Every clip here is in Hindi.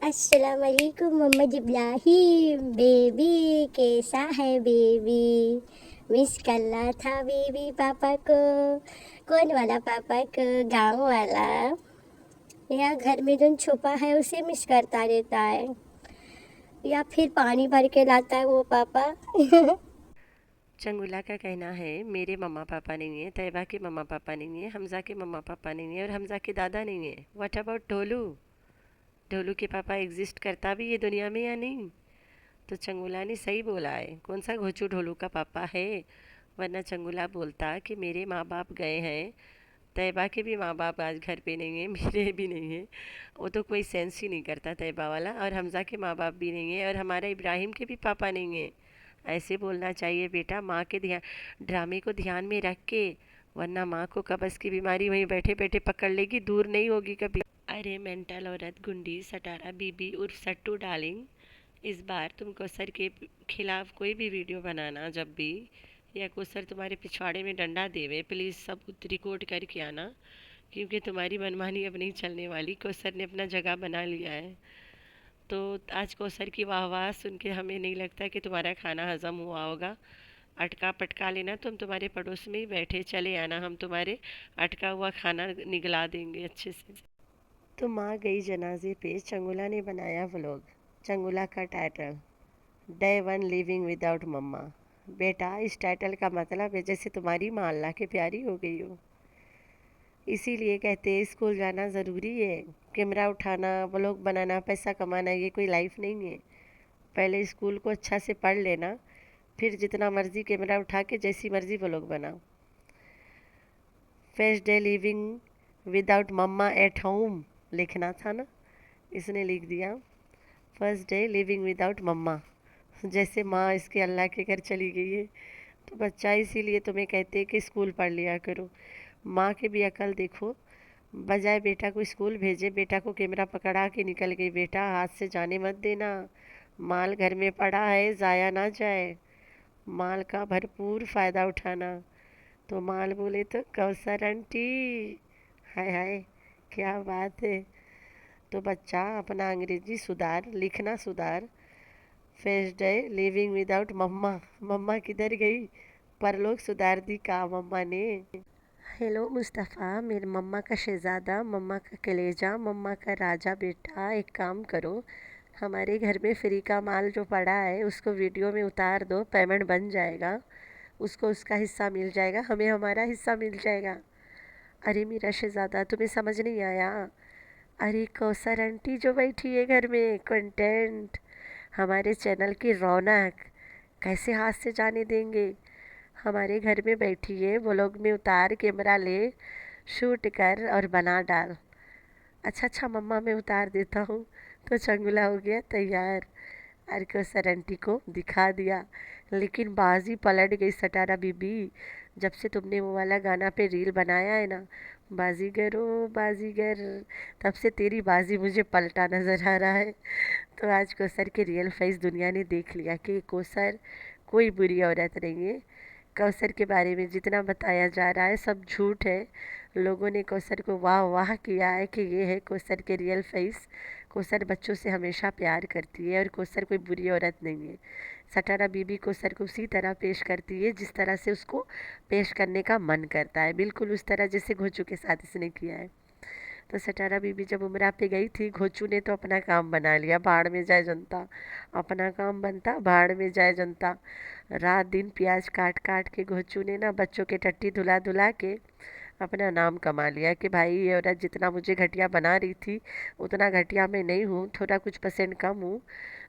अस्सलाम वालेकुम मोहम्मद इब्राहिम बेबी, कैसा है बेबी? मिस करना था बेबी पापा को। कौन वाला पापा को? गाँव वाला या घर में जो छुपा है उसे मिस करता रहता है, या फिर पानी भर के लाता है वो पापा? चंगुला का कहना है मेरे मम्मा पापा नहीं है, तैयबा के मम्मा पापा नहीं है, हमज़ा के मम्मा पापा नहीं है और हमज़ा के दादा नहीं है। What about Dholu? ढोलू के पापा एग्जिस्ट करता भी ये दुनिया में या नहीं? तो चंगुला ने सही बोला है। कौन सा घोचू ढोलू का पापा है? वरना चंगुला बोलता कि मेरे माँ बाप गए हैं, तैयबा के भी माँ बाप आज घर पे नहीं है, मेरे भी नहीं है। वो तो कोई सेंस ही नहीं करता तैयबा वाला। और हमज़ा के माँ बाप भी नहीं है और हमारे इब्राहिम के भी पापा नहीं है। ऐसे बोलना चाहिए बेटा, माँ के ध्यान ड्रामे को ध्यान में रख के, वरना माँ को कब्ज़ की बीमारी वहीं बैठे बैठे पकड़ लेगी, दूर नहीं होगी कभी। अरे मेंटल औरत गुंडी सटारा बीबी उर्फ सट्टू डार्लिंग, इस बार तुम कौसर के खिलाफ कोई भी वीडियो बनाना जब भी, या कौसर तुम्हारे पिछवाड़े में डंडा देवे, प्लीज़ सबूत रिकॉर्ड करके आना, क्योंकि तुम्हारी मनमानी अब नहीं चलने वाली। कौसर ने अपना जगह बना लिया है। तो आज कौसर की वाह वाह सुन के हमें नहीं लगता कि तुम्हारा खाना हजम हुआ होगा। अटका पटका लेना, तुम तुम्हारे पड़ोस में ही बैठे चले आना, हम तुम्हारे अटका हुआ खाना निगला देंगे अच्छे से। तो माँ गई जनाजे पे, चंगुला ने बनाया व्लॉग। चंगुला का title, day one living without mamma. बेटा, इस टाइटल का मतलब है जैसे तुम्हारी माँ अल्लाह के प्यारी हो गई हो। इसीलिए कहते हैं स्कूल जाना ज़रूरी है। कैमरा उठाना, व्लॉग बनाना, पैसा कमाना, ये कोई लाइफ नहीं है। पहले स्कूल को अच्छा से पढ़ लेना, फिर जितना मर्जी कैमरा उठा के जैसी मर्जी व्लॉग बनाओ। First day living without mama at home लिखना था ना, इसने लिख दिया first day living without mama, जैसे माँ इसके अल्लाह के घर चली गई है। तो बच्चा, इसीलिए तुम्हें कहते हैं कि स्कूल पढ़ लिया करो। माँ की भी अकल देखो, बजाय बेटा को स्कूल भेजे, बेटा को कैमरा पकड़ा के निकल गई। बेटा, हाथ से जाने मत देना, माल घर में पड़ा है, ज़ाया ना जाए, माल का भरपूर फ़ायदा उठाना। तो माल बोले तो कौसर आंटी, हाय हाय, क्या बात है। तो बच्चा, अपना अंग्रेजी सुधार, लिखना सुधार। फर्स्ट डे लिविंग विदाउट मम्मा, मम्मा किधर गई? परलोक सुधार दी का मम्मा ने। हेलो मुस्तफ़ा, मेरे मम्मा का शहज़ादा, मम्मा का कलेजा, मम्मा का राजा। बेटा, एक काम करो, हमारे घर में फ्री का माल जो पड़ा है उसको वीडियो में उतार दो, पेमेंट बन जाएगा, उसको उसका हिस्सा मिल जाएगा, हमें हमारा हिस्सा मिल जाएगा। अरे मेरा शहज़ादा, तुम्हें समझ नहीं आया? अरे कौसर आंटी जो बैठी है घर में, कंटेंट, हमारे चैनल की रौनक, कैसे हाथ से जाने देंगे? हमारे घर में बैठी है, व्लॉग में उतार, कैमरा ले, शूट कर और बना डाल। अच्छा अच्छा मम्मा, मैं उतार देता हूँ। तो चंगुला हो गया तैयार, और कौसर आंटी को दिखा दिया। लेकिन बाजी पलट गई सटारा बीबी, जब से तुमने वो वाला गाना पे रील बनाया है ना, बाजीगर ओ बाजीगर, तब से तेरी बाजी मुझे पलटा नज़र आ रहा है। तो आज कौसर के रियल फेस दुनिया ने देख लिया कि कौसर कोई बुरी औरत नहीं है। कौसर के बारे में जितना बताया जा रहा है सब झूठ है। लोगों ने कौसर को वाह वाह किया है कि ये है कौसर के रियल फेस। कौसर बच्चों से हमेशा प्यार करती है और कौसर कोई बुरी औरत नहीं है। सटारा बीबी कौसर को उसी तरह पेश करती है जिस तरह से उसको पेश करने का मन करता है, बिल्कुल उस तरह जैसे घोचू के साथ इसने किया है। तो सटारा बीबी जब उमरा पे गई थी, घोचू ने तो अपना काम बना लिया, भाड़ में जाए जनता। अपना काम बनता, भाड़ में जाए जनता। रात दिन प्याज काट काट के घोचू ने ना बच्चों के टट्टी धुला धुला के अपना नाम कमा लिया कि भाई ये औरत जितना मुझे घटिया बना रही थी उतना घटिया मैं नहीं हूँ, थोड़ा कुछ परसेंट कम हूँ।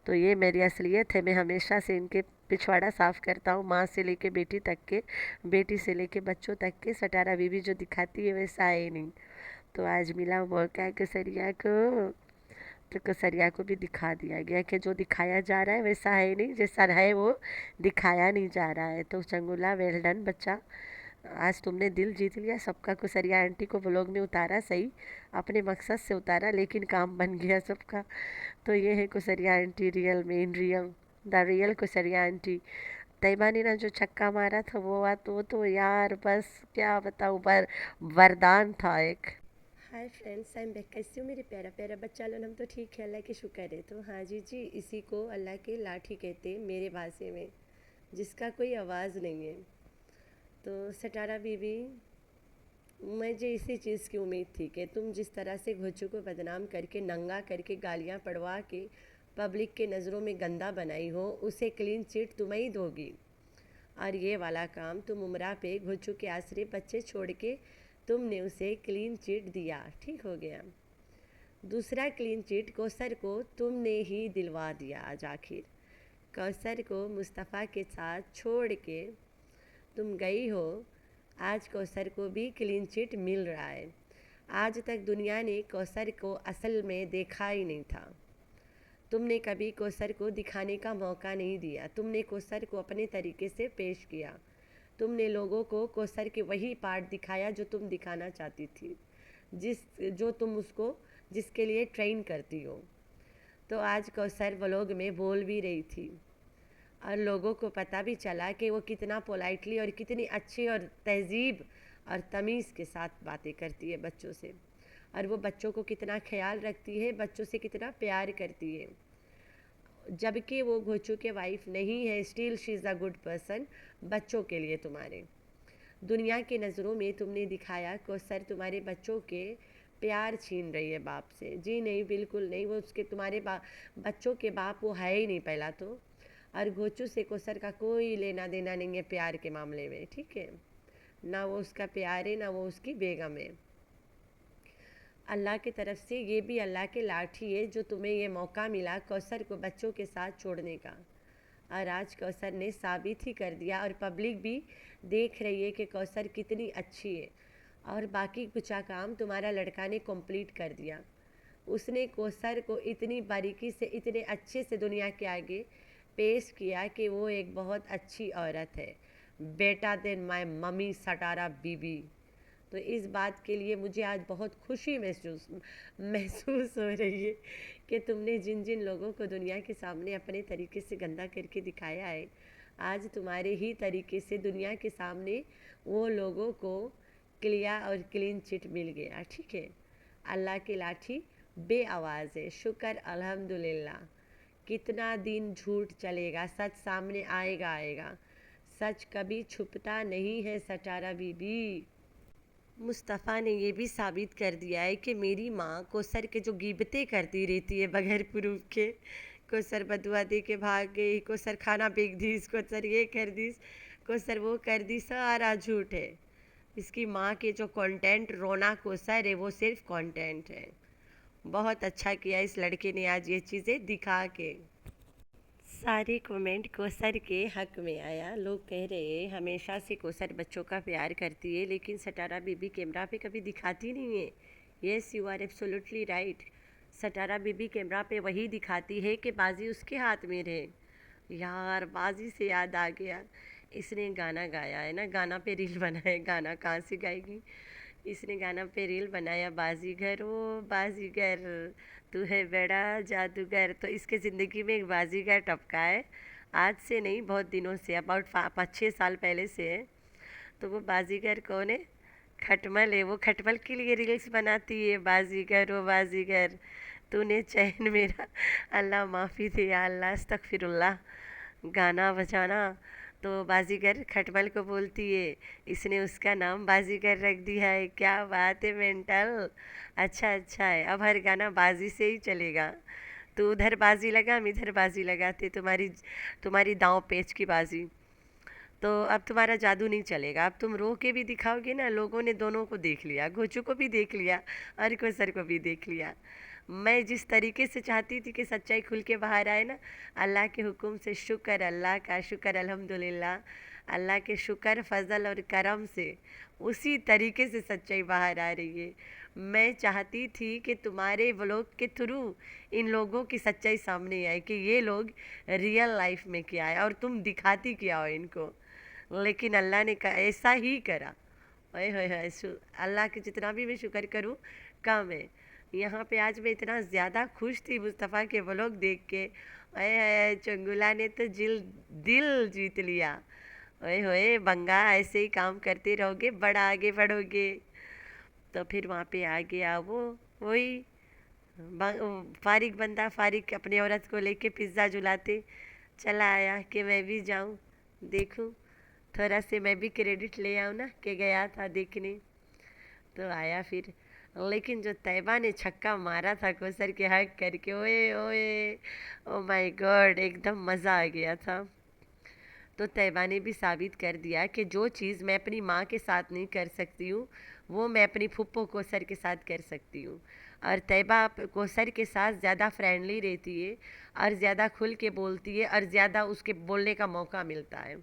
तो ये मेरी असलियत है, मैं हमेशा से इनके पिछवाड़ा साफ करता हूँ, माँ से लेके बेटी तक के, बेटी से लेके बच्चों तक के। सटारा बीबी जो दिखाती है वैसा है ही नहीं। तो आज मिला मौका केसरिया को, तो केसरिया को भी दिखा दिया गया कि जो दिखाया जा रहा है वैसा है नहीं, जैसा है वो दिखाया नहीं जा रहा है। तो चंगुला, वेल डन बच्चा, आज तुमने दिल जीत लिया सबका। कुसरिया आंटी को व्लॉग में उतारा सही, अपने मकसद से उतारा, लेकिन काम बन गया सबका। तो ये है कुसरिया आंटी रियल में, in real, the real Kusariya aunty. Tayyaba ने ना जो छक्का मारा था वो, तो यार बस क्या बताऊँ, पर वरदान था एक। Hi friends, I am back. कैसे हो मेरे प्यारा प्यारा बच्चा लोग? हम तो ठीक है, अल्लाह के शुक्र है। तो हाँ जी, इसी को अल्लाह के लाठी कहते हैं मेरे भाषा में, जिसका कोई आवाज़ नहीं है। तो सटारा बीबी, मुझे इसी चीज़ की उम्मीद थी कि तुम जिस तरह से घोचू को बदनाम करके, नंगा करके, गालियाँ पड़वा के पब्लिक के नज़रों में गंदा बनाई हो, उसे क्लीन चिट तुम ही दोगी। और ये वाला काम तुम उमरा पे घोचू के आसरे बच्चे छोड़ के तुमने उसे क्लीन चिट दिया, ठीक हो गया। दूसरा क्लीन चिट कौसर को तुमने ही दिलवा दिया। आज आखिर कौसर को मुस्तफ़ा के साथ छोड़ के तुम गई हो। आज कौसर को भी क्लीन चिट मिल रहा है। आज तक दुनिया ने कौसर को असल में देखा ही नहीं था। तुमने कभी कौसर को दिखाने का मौका नहीं दिया। तुमने कौसर को अपने तरीके से पेश किया। तुमने लोगों को कौसर के वही पार्ट दिखाया जो तुम दिखाना चाहती थी, जो तुम उसको जिसके लिए ट्रेन करती हो। तो आज कौसर व्लॉग में बोल भी रही थी और लोगों को पता भी चला कि वो कितना पोलाइटली और कितनी अच्छी और तहजीब और तमीज़ के साथ बातें करती है बच्चों से, और वो बच्चों को कितना ख्याल रखती है, बच्चों से कितना प्यार करती है। जबकि वो घोचू के वाइफ नहीं है, still she is a good person बच्चों के लिए। तुम्हारे दुनिया की नज़रों में तुमने दिखाया कौसर तुम्हारे बच्चों के प्यार छीन रही है बाप से। जी नहीं, बिल्कुल नहीं। वो उसके तुम्हारे बच्चों के बाप वो है ही नहीं पहला तो। और घोचू से कौसर का कोई लेना देना नहीं है प्यार के मामले में, ठीक है। ना वो उसका प्यार है, ना वो उसकी बेगम है। अल्लाह की तरफ से ये भी अल्लाह के लाठी है जो तुम्हें ये मौका मिला कौसर को बच्चों के साथ छोड़ने का। और आज कौसर ने साबित ही कर दिया, और पब्लिक भी देख रही है कि कौसर कितनी अच्छी है। और बाकी कुछ काम तुम्हारा लड़का ने कंप्लीट कर दिया। उसने कौसर को इतनी बारीकी से, इतने अच्छे से दुनिया के आगे पेश किया कि वो एक बहुत अच्छी औरत है, बेटा देन माय मम्मी सटारा बीबी। तो इस बात के लिए मुझे आज बहुत खुशी महसूस हो रही है कि तुमने जिन जिन लोगों को दुनिया के सामने अपने तरीके से गंदा करके दिखाया है, आज तुम्हारे ही तरीके से दुनिया के सामने वो लोगों को क्लियर और क्लीन चिट मिल गया, ठीक है। अल्लाह की लाठी बे आवाज़ है। शुक्र अल्हम्दुलिल्लाह। कितना दिन झूठ चलेगा, सच सामने आएगा। सच कभी छुपता नहीं है सटारा बीबी। मुस्तफ़ा ने ये भी साबित कर दिया है कि मेरी माँ कौसर के जो गिबतें करती रहती है बगैर प्रूफ के, कौसर बदुआ दे के भाग गई, कौसर खाना फेंक दी, कौसर ये कर दी, कौसर वो कर दी, सारा झूठ है। इसकी माँ के जो कंटेंट रोना कौसर है वो सिर्फ कंटेंट है। बहुत अच्छा किया इस लड़के ने आज ये चीज़ें दिखा के। सारे कमेंट कौसर के हक में आया। लोग कह रहे हैं हमेशा से कौसर बच्चों का प्यार करती है, लेकिन सटारा बीबी कैमरा पे कभी दिखाती नहीं है। Yes, you are absolutely right. सटारा बीबी कैमरा पे वही दिखाती है कि बाजी उसके हाथ में रहे। यार, बाजी से याद आ गया, इसने गाना गाया है ना, गाना पे रील बनाया। गाना कहाँ से गाएगी? इसने गाना पे रील बनाया, बाजीगर ओ बाजीगर तू है बड़ा जादूगर। तो इसके ज़िंदगी में एक बाजीगर टपका है। आज से नहीं, बहुत दिनों से, अबाउट 5-6 साल पहले से है। तो वो बाजीगर कौन है? खटमल है। वो खटमल के लिए रील्स बनाती है, बाजीगर ओ बाजीगर तूने चैन मेरा। अल्लाह माफ़ी दे या अल्लाह, अस्तगफिरुल्लाह। गाना बजाना तो बाजीगर खटमल को बोलती है, इसने उसका नाम बाजीगर रख दिया है। क्या बात है मेंटल। अच्छा है, अब हर गाना बाजी से ही चलेगा। तो उधर बाजी लगा, हम इधर बाजी लगाते, तुम्हारी दांव पेच की बाजी। तो अब तुम्हारा जादू नहीं चलेगा। अब तुम रो के भी दिखाओगे ना, लोगों ने दोनों को देख लिया, घोचू को भी देख लिया और कौसर को भी देख लिया। मैं जिस तरीके से चाहती थी कि सच्चाई खुल के बाहर आए ना, अल्लाह के हुक्म से, शुक्र अल्लाह का, शुक्र अल्हम्दुलिल्लाह, अल्लाह के शुक्र फजल और करम से उसी तरीके से सच्चाई बाहर आ रही है। मैं चाहती थी कि तुम्हारे व्लॉग के थ्रू इन लोगों की सच्चाई सामने आए कि ये लोग रियल लाइफ में क्या है और तुम दिखाती क्या हो इनको। लेकिन अल्लाह ने ऐसा ही करा। ओए होए होए, अल्लाह के जितना भी मैं शुक्र करूँ कम है। यहाँ पे आज मैं इतना ज़्यादा खुश थी मुस्तफ़ा के व्लॉग देख के। ओए चंगुला ने तो दिल जीत लिया। ओए होए बंगा, ऐसे ही काम करते रहोगे, बड़ा आगे बढ़ोगे। तो फिर वहाँ पे आ गया वो, वही फारिग बंदा, फारिग अपनी औरत को लेके पिज़्ज़ा जुलाते चला आया कि मैं भी जाऊँ देखूँ, थोड़ा से मैं भी क्रेडिट ले आऊँ ना कि गया था देखने। तो आया फिर, लेकिन जो तैयबा ने छक्का मारा था कोसर के हक करके, ओए ओए, ओ माय गॉड, एकदम मज़ा आ गया था। तो तैयबा ने भी साबित कर दिया कि जो चीज़ मैं अपनी माँ के साथ नहीं कर सकती हूँ वो मैं अपनी फुप्पो कोसर के साथ कर सकती हूँ। और तैयबा कोसर के साथ ज़्यादा फ्रेंडली रहती है और ज़्यादा खुल के बोलती है और ज़्यादा उसके बोलने का मौका मिलता है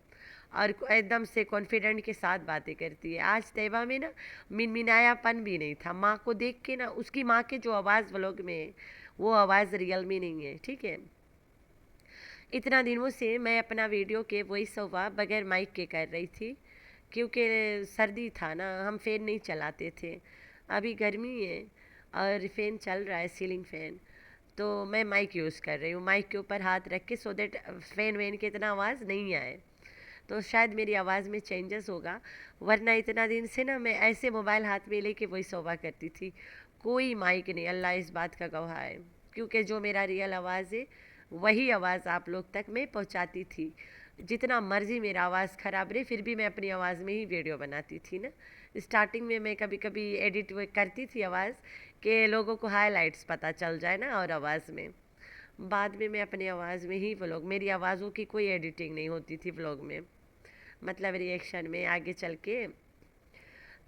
और एकदम से कॉन्फिडेंट के साथ बातें करती है। आज तैयबा में ना मिनमिनायापन भी नहीं था। माँ को देख के ना, उसकी माँ के जो आवाज़ व्लॉग में है वो आवाज़ रियल में नहीं है, ठीक है। इतना दिनों से मैं अपना वीडियो के वॉइस ओवर बगैर माइक के कर रही थी क्योंकि सर्दी था ना, हम फ़ैन नहीं चलाते थे। अभी गर्मी है और फ़ैन चल रहा है, सीलिंग फ़ैन। तो मैं माइक यूज़ कर रही हूँ, माइक के ऊपर हाथ रख के, सो दैट फ़ैन वैन के इतना आवाज़ नहीं आए। तो शायद मेरी आवाज़ में चेंजेस होगा, वरना इतना दिन से ना मैं ऐसे मोबाइल हाथ में लेके वॉइस ओवर करती थी, कोई माइक नहीं। अल्लाह इस बात का गवाह है, क्योंकि जो मेरा रियल आवाज़ है वही आवाज़ आप लोग तक मैं पहुंचाती थी। जितना मर्जी मेरा आवाज़ ख़राब रहे फिर भी मैं अपनी आवाज़ में ही वीडियो बनाती थी ना। स्टार्टिंग में मैं कभी कभी एडिट करती थी आवाज़ कि लोगों को हाईलाइट्स पता चल जाए ना, और आवाज़ में बाद में मैं अपनी आवाज़ में ही व्लॉग, मेरी आवाज़ों की कोई एडिटिंग नहीं होती थी व्लॉग में, मतलब रिएक्शन में आगे चल के।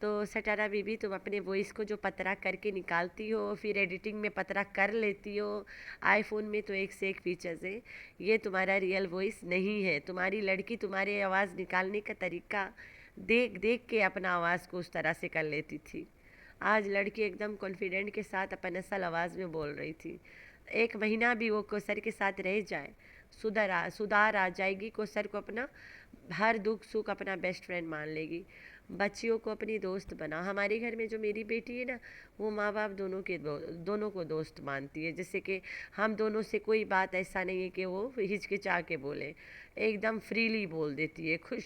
तो सटारा बीबी, तुम अपने वॉइस को जो पतरा करके निकालती हो फिर एडिटिंग में पतरा कर लेती हो, आईफोन में तो एक से एक फीचर्स है, ये तुम्हारा रियल वॉइस नहीं है। तुम्हारी लड़की तुम्हारी आवाज़ निकालने का तरीका देख देख के अपना आवाज़ को उस तरह से कर लेती थी। आज लड़की एकदम कॉन्फिडेंट के साथ अपन असल आवाज़ में बोल रही थी। एक महीना भी वो कोसर के साथ रह जाए, सुधार आ जाएगी। कोसर को अपना हर दुख सुख अपना बेस्ट फ्रेंड मान लेगी, बच्चियों को अपनी दोस्त बना। हमारे घर में जो मेरी बेटी है ना, वो माँ बाप दोनों को दोस्त मानती है। जैसे कि हम दोनों से कोई बात ऐसा नहीं है कि वो हिचकिचा के बोले, एकदम फ्रीली बोल देती है, खुश,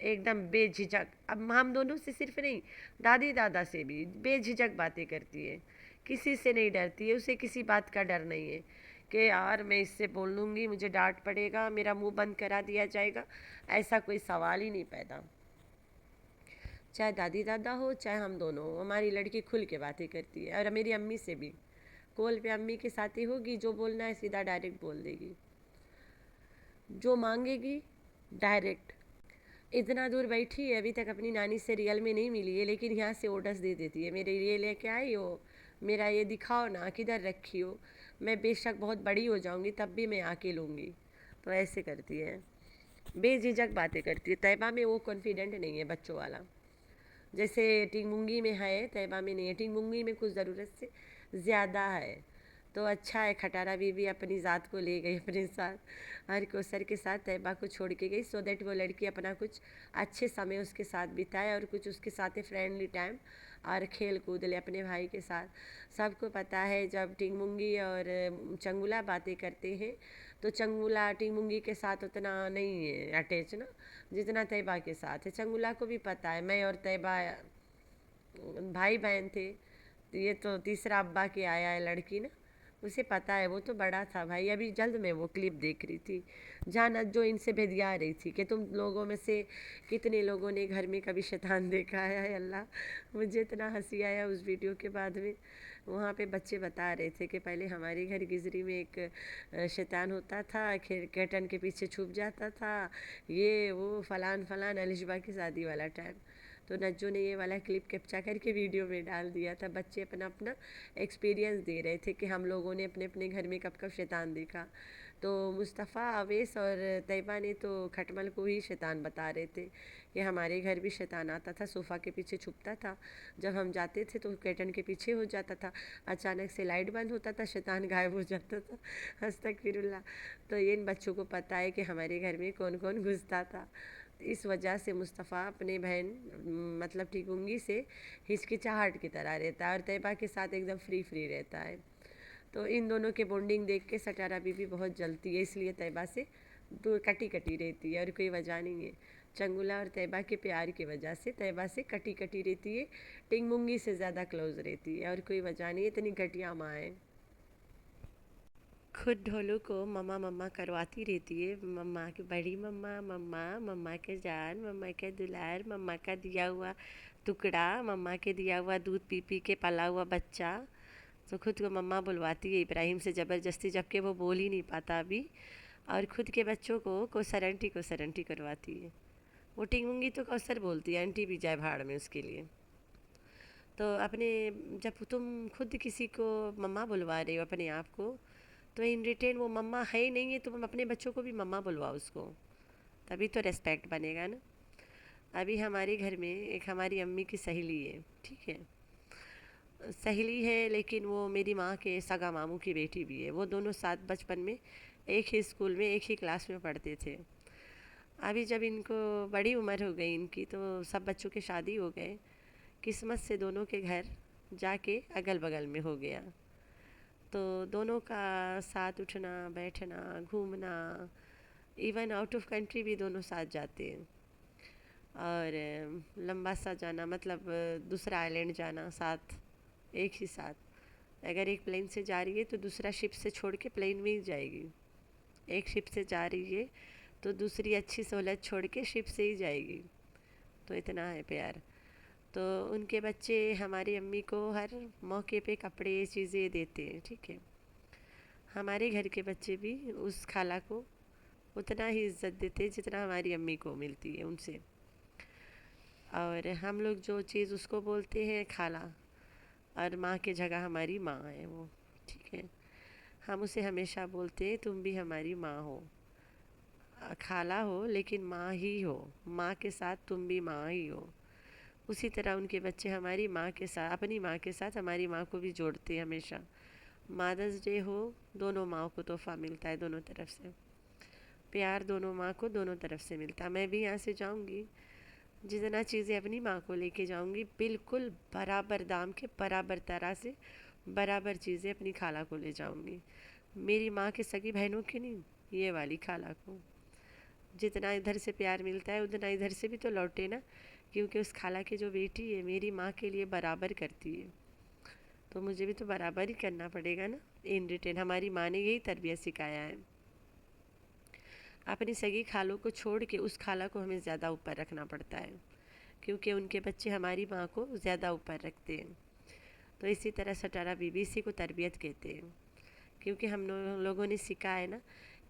एकदम बेझिझक। अब हम दोनों से सिर्फ नहीं, दादी दादा से भी बेझिझक बातें करती है, किसी से नहीं डरती है, उसे किसी बात का डर नहीं है कि यार मैं इससे बोल लूँगी मुझे डांट पड़ेगा, मेरा मुंह बंद करा दिया जाएगा, ऐसा कोई सवाल ही नहीं पैदा। चाहे दादी दादा हो चाहे हम दोनों हो, हमारी लड़की खुल के बातें करती है। और मेरी अम्मी से भी, कॉल पे अम्मी के साथ ही होगी, जो बोलना है सीधा डायरेक्ट बोल देगी, जो मांगेगी डायरेक्ट। इतना दूर बैठी है, अभी तक अपनी नानी से रियल में नहीं मिली है, लेकिन यहाँ से ऑर्डर्स दे देती है, मेरे ये लेके आई हो, मेरा ये दिखाओ ना, किधर रखी हो, मैं बेशक बहुत बड़ी हो जाऊँगी तब भी मैं आके लूँगी। तो ऐसे करती है, बेझिझक बातें करती है। तैयबा में वो कॉन्फिडेंट नहीं है बच्चों वाला, जैसे टिंगमुंगी में है, तैयबा में नहीं है। टिंगमुंगी में कुछ ज़रूरत से ज़्यादा है। तो अच्छा है, खटारा बीवी अपनी ज़ात को ले गई अपने साथ और कोसर के साथ तैयबा को छोड़ के गई, सो दैट वो लड़की अपना कुछ अच्छे समय उसके साथ बिताए और कुछ उसके साथ फ्रेंडली टाइम और खेल कूद ले अपने भाई के साथ। सबको पता है जब टिंगमुंगी और चंगुला बातें करते हैं तो चंगुला टिंगमुंगी के साथ उतना नहीं है अटैच ना, जितना तैयबा के साथ है। चंगुला को भी पता है मैं और तैयबा भाई बहन थे, तो ये तो तीसरा अब्बा के आया है लड़की ना, उसे पता है, वो तो बड़ा था भाई। अभी जल्द में वो क्लिप देख रही थी जहाँ नज्जो इनसे भेदिया रही थी कि तुम लोगों में से कितने लोगों ने घर में कभी शैतान देखा है। अल्लाह, मुझे इतना हंसी आया उस वीडियो के बाद में। वहाँ पे बच्चे बता रहे थे कि पहले हमारे घर गिजरी में एक शैतान होता था, कर्टन के पीछे छुप जाता था, ये वो फलान फलान, अलिशबा की शादी वाला टाइम। तो नज्जो ने ये वाला क्लिप कैप्चा करके वीडियो में डाल दिया था। बच्चे अपना अपना एक्सपीरियंस दे रहे थे कि हम लोगों ने अपने अपने घर में कब कब शैतान देखा। तो मुस्तफ़ा, अवेस और तैयबा ने तो खटमल को ही शैतान बता रहे थे कि हमारे घर भी शैतान आता था, सोफ़ा के पीछे छुपता था, जब हम जाते थे तो कर्टन के पीछे हो जाता था, अचानक से लाइट बंद होता था, शैतान गायब हो जाता था। अस्तगफिरुल्लाह। तो इन बच्चों को पता है कि हमारे घर में कौन कौन घुसता था। इस वजह से मुस्तफ़ा अपने बहन मतलब टिकुंगी से हिचकिचाहट की तरह रहता है और तैयबा के साथ एकदम फ्री फ्री रहता है। तो इन दोनों के बॉन्डिंग देख के सटारा बीबी बहुत जलती है, इसलिए तैयबा से दूर कटी कटी रहती है और कोई वजह नहीं है। चंगुला और तैयबा के प्यार की वजह से तैयबा से कटी कटी रहती है, टिंगमुंगी से ज़्यादा क्लोज रहती है, और कोई वजह नहीं है, इतनी घटिया माँ है। खुद ढोलू को मम्मा मम्मा करवाती रहती है, मम्मा की बड़ी मम्मा, मम्मा मम्मा के जान, मम्मा के दुलार, मम्मा का दिया हुआ टुकड़ा, मम्मा के दिया हुआ दूध पी पी के पला हुआ बच्चा। तो खुद को मम्मा बुलवाती है इब्राहिम से ज़बरदस्ती, जबकि वो बोल ही नहीं पाता अभी, और खुद के बच्चों को कोसरंटी करवाती है। वो टिंगूंगी तो कौसर बोलती है, आंटी भी जाए भाड़ में उसके लिए। तो अपने, जब तुम खुद किसी को मम्मा बुलवा रहे हो अपने आप को, तो इन रिटर्न वो मम्मा है ही नहीं है, तुम अपने बच्चों को भी मम्मा बुलवाओ उसको, तभी तो रेस्पेक्ट बनेगा ना। अभी हमारे घर में एक हमारी अम्मी की सहेली है, ठीक है, सहेली है, लेकिन वो मेरी माँ के सगा मामू की बेटी भी है। वो दोनों साथ बचपन में एक ही स्कूल में एक ही क्लास में पढ़ते थे। अभी जब इनको बड़ी उम्र हो गई इनकी, तो सब बच्चों के शादी हो गए, किस्मत से दोनों के घर जाके अगल बगल में हो गया। तो दोनों का साथ उठना बैठना घूमना, इवन आउट ऑफ कंट्री भी दोनों साथ जाते हैं, और लंबा सा जाना मतलब दूसरा आइलैंड जाना साथ, एक ही साथ। अगर एक प्लेन से जा रही है तो दूसरा शिप से छोड़ के प्लेन में ही जाएगी, एक शिप से जा रही है तो दूसरी अच्छी सहूलत छोड़ के शिप से ही जाएगी। तो इतना है प्यार। तो उनके बच्चे हमारी अम्मी को हर मौके पे कपड़े चीज़ें देते हैं, ठीक है। हमारे घर के बच्चे भी उस खाला को उतना ही इज्जत देते हैं जितना हमारी अम्मी को मिलती है उनसे। और हम लोग जो चीज़ उसको बोलते हैं खाला, और माँ की जगह हमारी माँ है वो, ठीक है। हम उसे हमेशा बोलते हैं तुम भी हमारी माँ हो, खाला हो लेकिन माँ ही हो, माँ के साथ तुम भी माँ ही हो। उसी तरह उनके बच्चे हमारी माँ के साथ, अपनी माँ के साथ हमारी माँ को भी जोड़ते हैं हमेशा। मदर्स डे हो, दोनों माँ को तोहफ़ा मिलता है, दोनों तरफ से प्यार, दोनों माँ को दोनों तरफ से मिलता है। मैं भी यहाँ से जाऊँगी, जितना चीज़ें अपनी माँ को लेके जाऊँगी, बिल्कुल बराबर दाम के बराबर तरह से बराबर चीज़ें अपनी खाला को ले जाऊँगी। मेरी माँ के सगी बहनों की नहीं, ये वाली खाला को जितना इधर से प्यार मिलता है उतना इधर से भी तो लौटे ना, क्योंकि उस खाला की जो बेटी है मेरी माँ के लिए बराबर करती है, तो मुझे भी तो बराबर ही करना पड़ेगा ना। इन रिटर्न हमारी माँ ने यही तरबियत सिखाया है। अपनी सगी खालों को छोड़ के उस खाला को हमें ज़्यादा ऊपर रखना पड़ता है, क्योंकि उनके बच्चे हमारी माँ को ज़्यादा ऊपर रखते हैं। तो इसी तरह सटारा बीबी इसी को तरबियत कहते हैं, क्योंकि हम लोगों ने सीखा है ना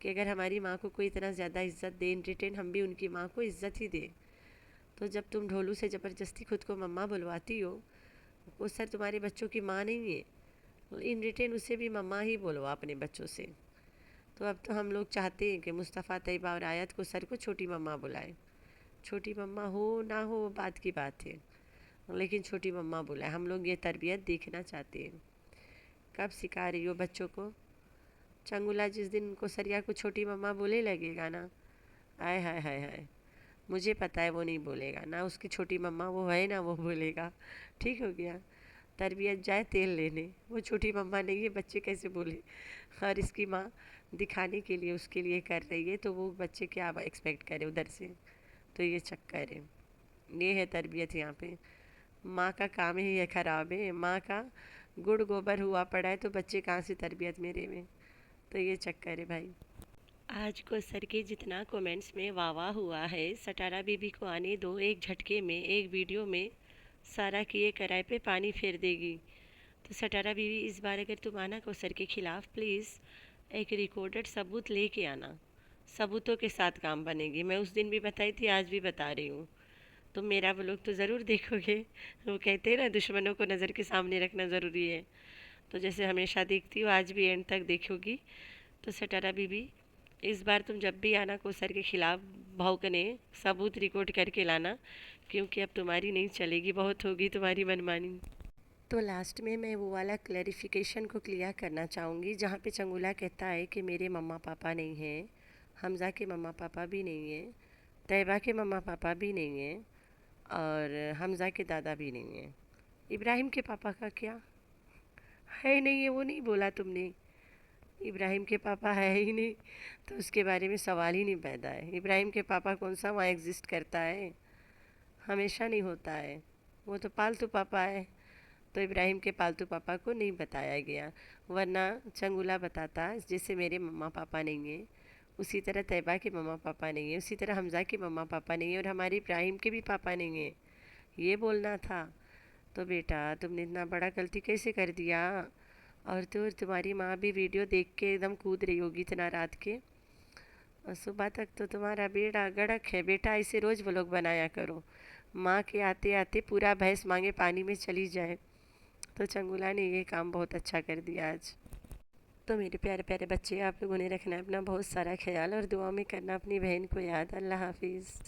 कि अगर हमारी माँ को कोई इतना ज़्यादा इज़्ज़त दे, इन रिटर्न हम भी उनकी माँ को इज़्ज़त ही दें। तो जब तुम ढोलू से ज़बरदस्ती खुद को मम्मा बुलवाती हो, वो सर तुम्हारे बच्चों की माँ नहीं है, इन रिटर्न उसे भी मम्मा ही बोलवा अपने बच्चों से। तो अब तो हम लोग चाहते हैं कि मुस्तफ़ा, तैयबा और आयत को सर को छोटी मम्मा बुलाए। छोटी मम्मा हो ना हो बात की बात है, लेकिन छोटी मम्मा बुलाए। हम लोग ये तरबियत देखना चाहते हैं। कब सिखा रही हो बच्चों को? चंगुला जिस दिन कोसरिया को छोटी मम्मा बोले लगेगा ना, आय हाय हाय हाय, मुझे पता है वो नहीं बोलेगा ना, उसकी छोटी मम्मा वो है ना, वो बोलेगा। ठीक हो गया, तरबियत जाए तेल लेने, वो छोटी मम्मा नहीं है, बच्चे कैसे बोले। और इसकी माँ दिखाने के लिए उसके लिए कर रही है, तो वो बच्चे क्या एक्सपेक्ट करे उधर से। तो ये चक्कर है, ये है तरबियत यहाँ पे। माँ का काम ही है ख़राब है, माँ का गुड़ गोबर हुआ पड़ा है, तो बच्चे कहाँ से तरबियत मेरे में। तो ये चक्कर है भाई। आज को सर के जितना कमेंट्स में वाह वाह हुआ है, सटारा बीबी को आने दो, एक झटके में एक वीडियो में सारा किए कराए पे पानी फेर देगी। तो सटारा बीवी इस बार अगर तुम आना कौसर के ख़िलाफ़, प्लीज़ एक रिकॉर्डेड सबूत लेके आना, सबूतों के साथ काम बनेगी। मैं उस दिन भी बताई थी, आज भी बता रही हूँ। तुम मेरा व्लॉग तो ज़रूर देखोगे, वो कहते हैं ना दुश्मनों को नज़र के सामने रखना ज़रूरी है। तो जैसे हमेशा देखती हो, आज भी एंड तक देखोगी। तो सटारा बीबी इस बार तुम जब भी आना कौसर के ख़िलाफ़ भौंकने, सबूत रिकॉर्ड करके लाना, क्योंकि अब तुम्हारी नहीं चलेगी, बहुत होगी तुम्हारी मनमानी। तो लास्ट में मैं वो वाला क्लैरिफिकेशन को क्लियर करना चाहूँगी, जहाँ पे चंगुला कहता है कि मेरे मम्मा पापा नहीं हैं, हमज़ा के मम्मा पापा भी नहीं हैं, तैयबा के मम्मा पापा भी नहीं हैं, और हमज़ा के दादा भी नहीं हैं। इब्राहिम के पापा का क्या है? नहीं है, वो नहीं बोला तुमने। इब्राहिम के पापा है ही नहीं, तो उसके बारे में सवाल ही नहीं पैदा है। इब्राहिम के पापा कौन सा वहाँ एग्जिस्ट करता है, हमेशा नहीं होता है। वो तो पालतू पापा है, तो इब्राहिम के पालतू पापा को नहीं बताया गया। वरना चंगुला बताता जैसे मेरे मम्मा पापा नहीं हैं, उसी तरह तैयबा के मम्मा पापा नहीं हैं, उसी तरह हमज़ा के मम्मा पापा नहीं हैं, और हमारे इब्राहिम के भी पापा नहीं हैं, ये बोलना था। तो बेटा तुमने इतना बड़ा गलती कैसे कर दिया। और तो और तुम्हारी माँ भी वीडियो देख के एकदम कूद रही होगी इतना रात के, और सुबह तक तो तुम्हारा बेड़ा गड़क है। बेटा ऐसे रोज़ व्लॉग बनाया करो, माँ के आते आते पूरा भैंस मांगे पानी में चली जाए। तो चंगुला ने ये काम बहुत अच्छा कर दिया आज। तो मेरे प्यारे प्यारे बच्चे, आप लोगों ने रखना है अपना बहुत सारा ख्याल, और दुआ में करना अपनी बहन को याद। अल्लाह हाफिज़।